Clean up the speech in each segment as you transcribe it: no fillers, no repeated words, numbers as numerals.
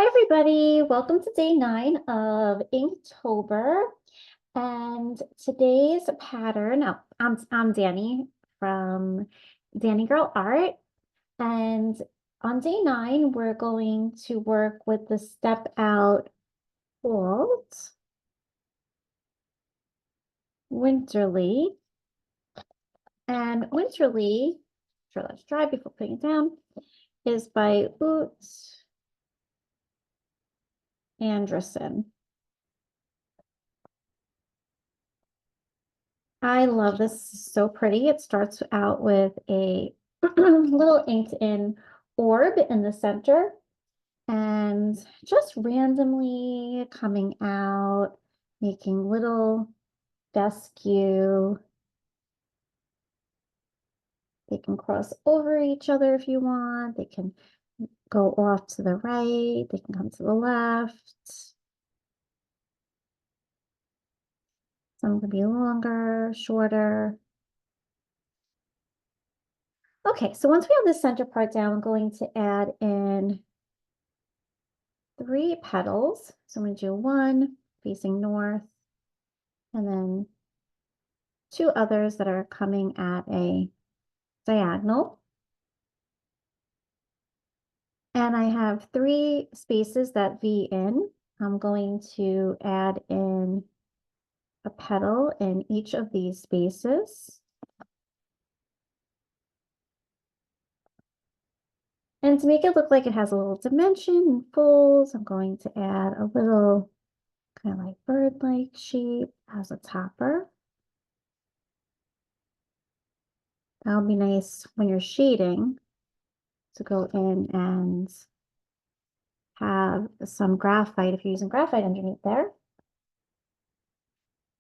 Hi, everybody. Welcome to day 9 of Inktober. And today's pattern, I'm Danny from Danny Girl Art. And on day 9, we're going to work with the step out called Winterli. And Winterli, sure, let's try before putting it down, is by Ute Andresen. I love this. So pretty. It starts out with a little inked in orb in the center and just randomly coming out, making little fescue. They can cross over each other if you want. They can go off to the right. They can come to the left. Some can be longer, shorter. Okay, so once we have the center part down, I'm going to add in 3 petals. So I'm going to do 1 facing north and then 2 others that are coming at a diagonal. And I have 3 spaces that V in. I'm going to add in a petal in each of these spaces. And to make it look like it has a little dimension and folds, I'm going to add a little kind of like bird-like shape as a topper. That'll be nice when you're shading to go in and have some graphite if you're using graphite underneath there.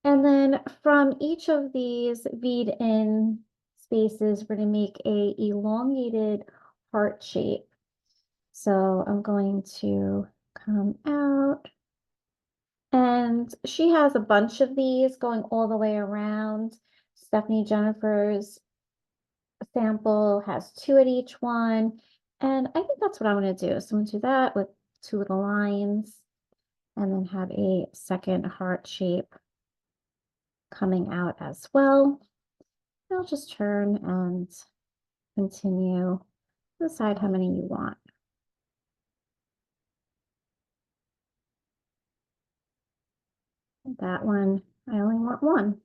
And then from each of these V'd in spaces, we're going to make a elongated heart shape. So I'm going to come out. And she has a bunch of these going all the way around. Stephanie Jennifer's sample has 2 at each one. And I think that's what I'm going to do. So I'm going to do that with 2 little lines and then have a second heart shape coming out as well. I'll just turn and continue. Decide how many you want. That one, I only want 1.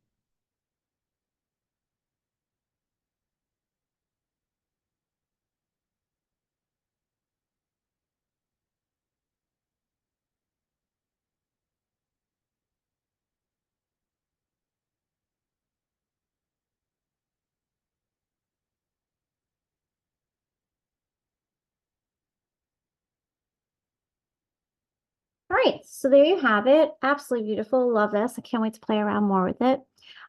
All right, so there you have it. Absolutely beautiful. Love this. I can't wait to play around more with it.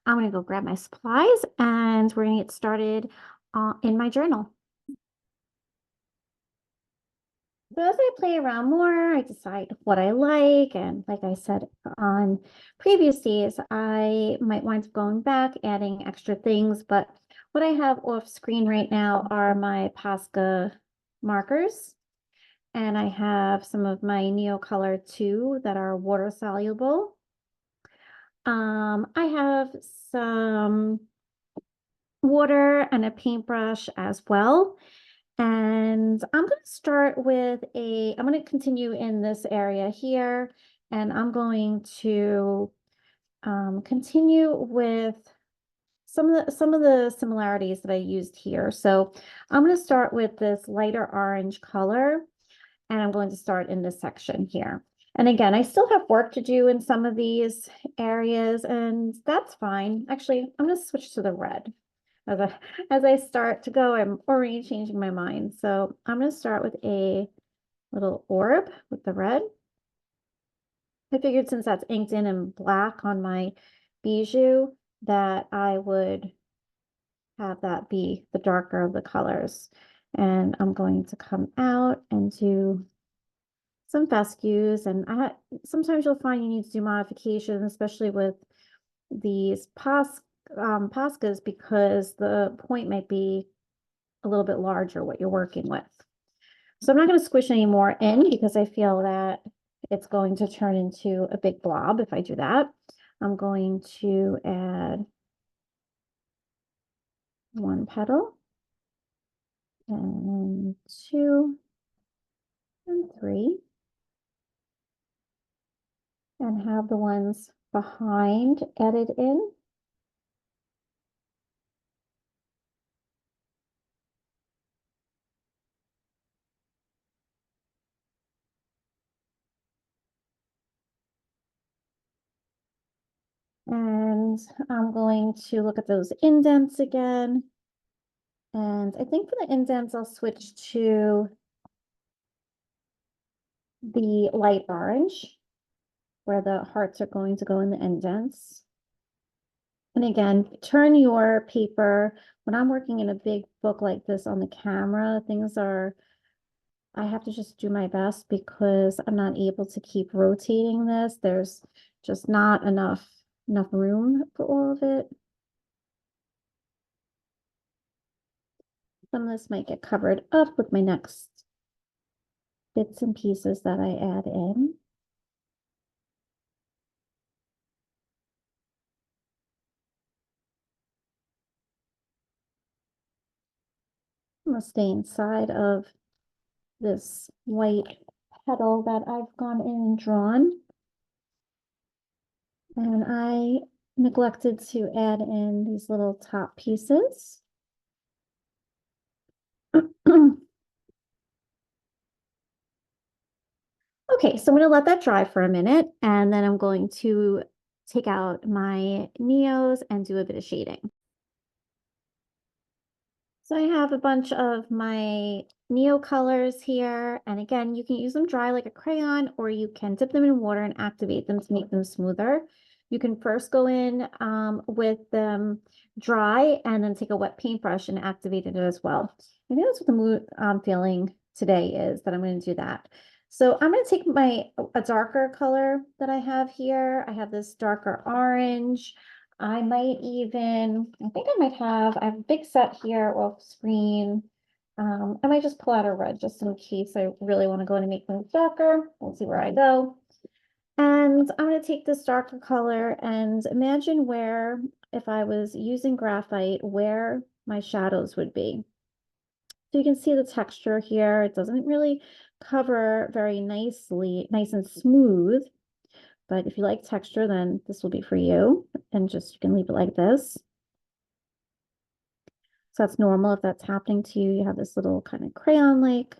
I'm going to go grab my supplies and we're going to get started in my journal. So as I play around more, I decide what I like. And like I said on previous days, I might wind up going back, adding extra things. But what I have off screen right now are my Posca markers. And I have some of my Neocolor 2 that are water soluble. I have some water and a paintbrush as well. And I'm going to start with I'm going to continue in this area here, and I'm going to continue with some of the similarities that I used here. So I'm going to start with this lighter orange color, and I'm going to start in this section here. And again, I still have work to do in some of these areas, and that's fine. Actually, I'm going to switch to the red. As I start to go, I'm already changing my mind. So I'm going to start with a little orb with the red. I figured since that's inked in black on my bijou that I would have that be the darker of the colors. And I'm going to come out and do some fescues. And sometimes you'll find you need to do modifications, especially with these Poscas, because the point might be a little bit larger what you're working with. So I'm not going to squish any more in because I feel that it's going to turn into a big blob if I do that. I'm going to add one petal and two and three, and have the ones behind added in. And I'm going to look at those indents again. And I think for the indents, I'll switch to the light orange, where the hearts are going to go in the indents. And again, turn your paper. When I'm working in a big book like this on the camera, I have to just do my best because I'm not able to keep rotating this. There's just not enough room for all of it. Some of this might get covered up with my next bits and pieces that I add in. I'm gonna stay inside of this white petal that I've gone in and drawn. And I neglected to add in these little top pieces. Okay, so I'm going to let that dry for a minute, and then I'm going to take out my Neos and do a bit of shading. So I have a bunch of my Neo colors here, and again, you can use them dry like a crayon, or you can dip them in water and activate them to make them smoother. You can first go in with them dry and then take a wet paintbrush and activate it as well. I think that's what the mood I'm feeling today is, that I'm going to do that. So I'm going to take a darker color that I have here. I have this darker orange. I have a big set here off screen. I might just pull out a red just in case I really want to go in and make things darker. We'll see where I go. And I'm going to take this darker color and imagine where, if I was using graphite, where my shadows would be. So you can see the texture here. It doesn't really cover very nicely, nice and smooth. But if you like texture, then this will be for you. And just, you can leave it like this. So that's normal if that's happening to you. You have this little kind of crayon-like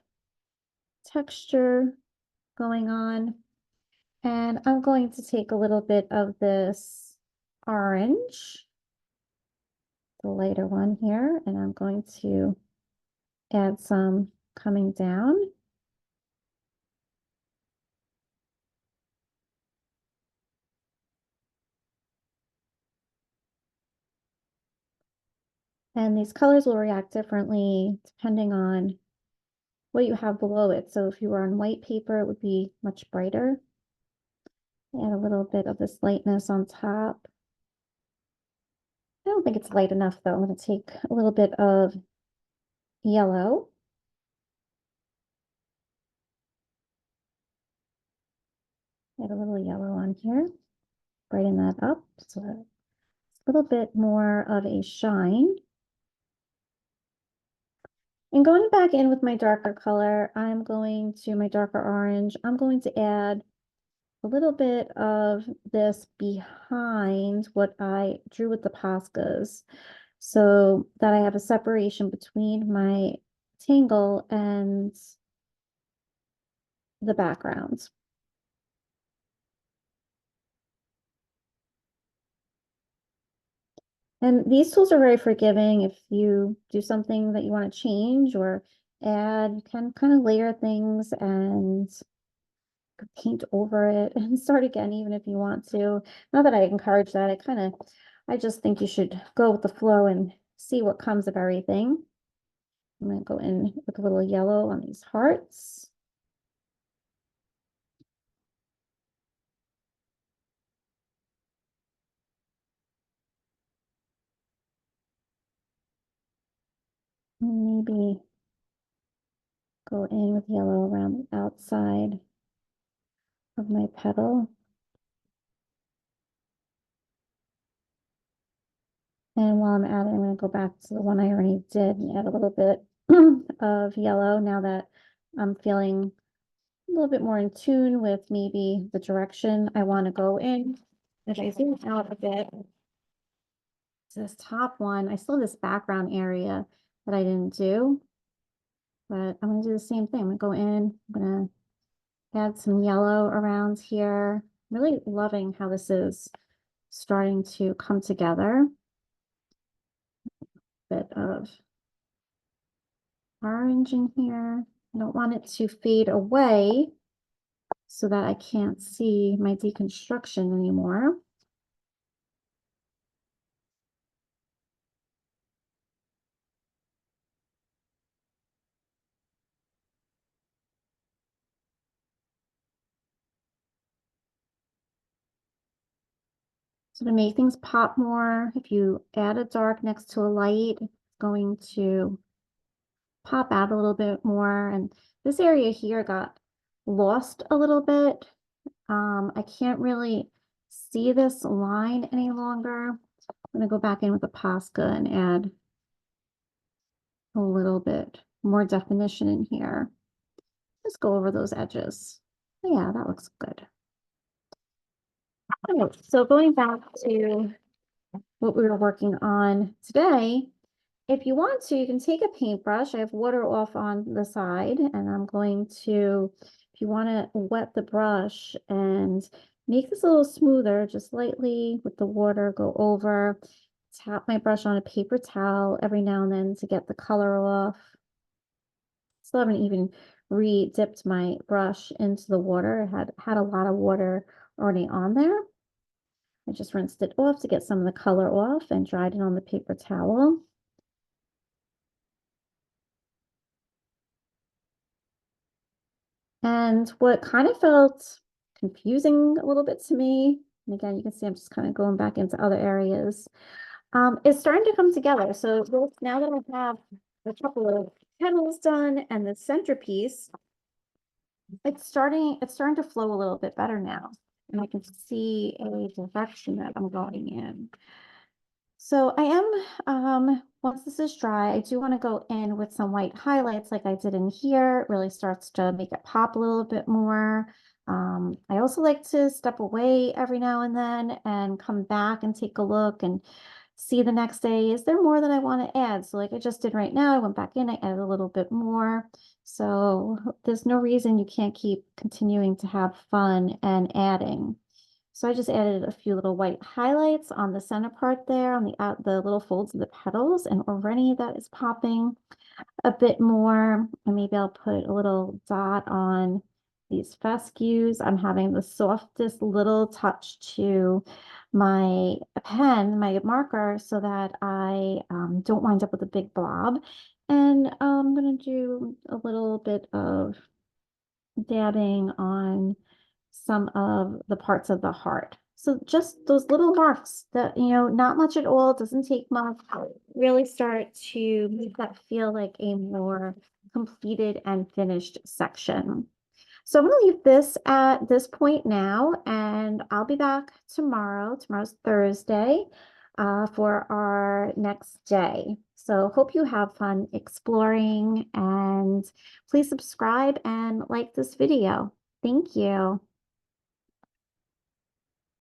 texture going on. And I'm going to take a little bit of this orange, the lighter one here, and I'm going to add some coming down. And these colors will react differently depending on what you have below it. So if you were on white paper, it would be much brighter. Add a little bit of this lightness on top. I don't think it's light enough though. I'm going to take a little bit of yellow. Add a little yellow on here. Brighten that up so that it's a little bit more of a shine. And going back in with my darker color, my darker orange, I'm going to add a little bit of this behind what I drew with the Poscas, so that I have a separation between my tangle and the background. And these tools are very forgiving. If you do something that you want to change or add, you can kind of layer things and paint over it and start again, even if you want to. Not that I encourage that. I just think you should go with the flow and see what comes of everything. I'm going to go in with a little yellow on these hearts. Maybe Go in with yellow around the outside of my petal. And while I'm at it, I'm going to go back to the one I already did and add a little bit of yellow now that I'm feeling a little bit more in tune with maybe the direction I want to go in. If I zoom out a bit to this top one, I still have this background area that I didn't do, but I'm going to do the same thing. I'm going to go in, I'm going to add some yellow around here. Really loving how this is starting to come together. Bit of orange in here. I don't want it to fade away so that I can't see my deconstruction anymore. So to make things pop more, if you add a dark next to a light, it's going to pop out a little bit more. And this area here got lost a little bit. I can't really see this line any longer. I'm going to go back in with a Posca and add a little bit more definition in here. Just go over those edges. Yeah, that looks good. Okay, so going back to what we were working on today, if you want to, you can take a paintbrush. I have water off on the side, and I'm going to, if you want to wet the brush and make this a little smoother, just lightly with the water, go over, tap my brush on a paper towel every now and then to get the color off. Still haven't even re-dipped my brush into the water. It had a lot of water already on there. I just rinsed it off to get some of the color off and dried it on the paper towel. And what kind of felt confusing a little bit to me, and again, you can see I'm just kind of going back into other areas, is starting to come together. So now that I have a couple of petals done and the centerpiece, it's starting to flow a little bit better now. And I can see a direction that I'm going in. So I am, once this is dry, I do want to go in with some white highlights like I did in here. It really starts to make it pop a little bit more. I also like to step away every now and then and come back and take a look and see the next day, is there more that I want to add? So like I just did right now, I went back in, I added a little bit more. So there's no reason you can't keep continuing to have fun and adding. So I just added a few little white highlights on the center part there, on the little folds of the petals, and already that is popping a bit more. And maybe I'll put a little dot on these fescues. I'm having the softest little touch to my pen, my marker, so that I don't wind up with a big blob. And I'm going to do a little bit of dabbing on some of the parts of the heart. So just those little marks that, not much at all, doesn't take much, really start to make that feel like a more completed and finished section. So I'm going to leave this at this point now, and I'll be back tomorrow. Tomorrow's Thursday, for our next day. So hope you have fun exploring, and please subscribe and like this video. Thank you.